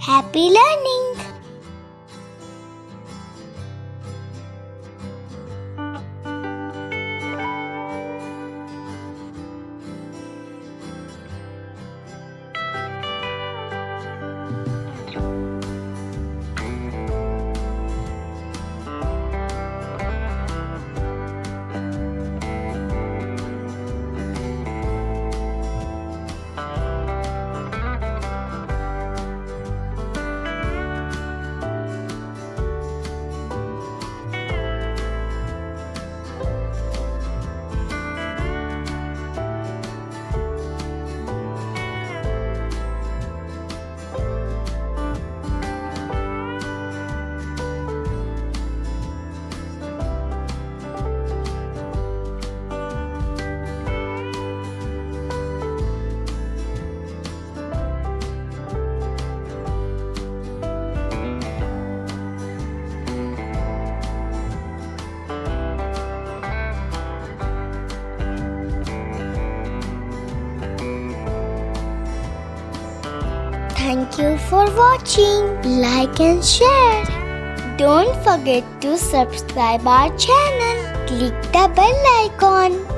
Happy learning! Thank you for watching. Like and share. Don't forget to subscribe our channel. Click the bell icon.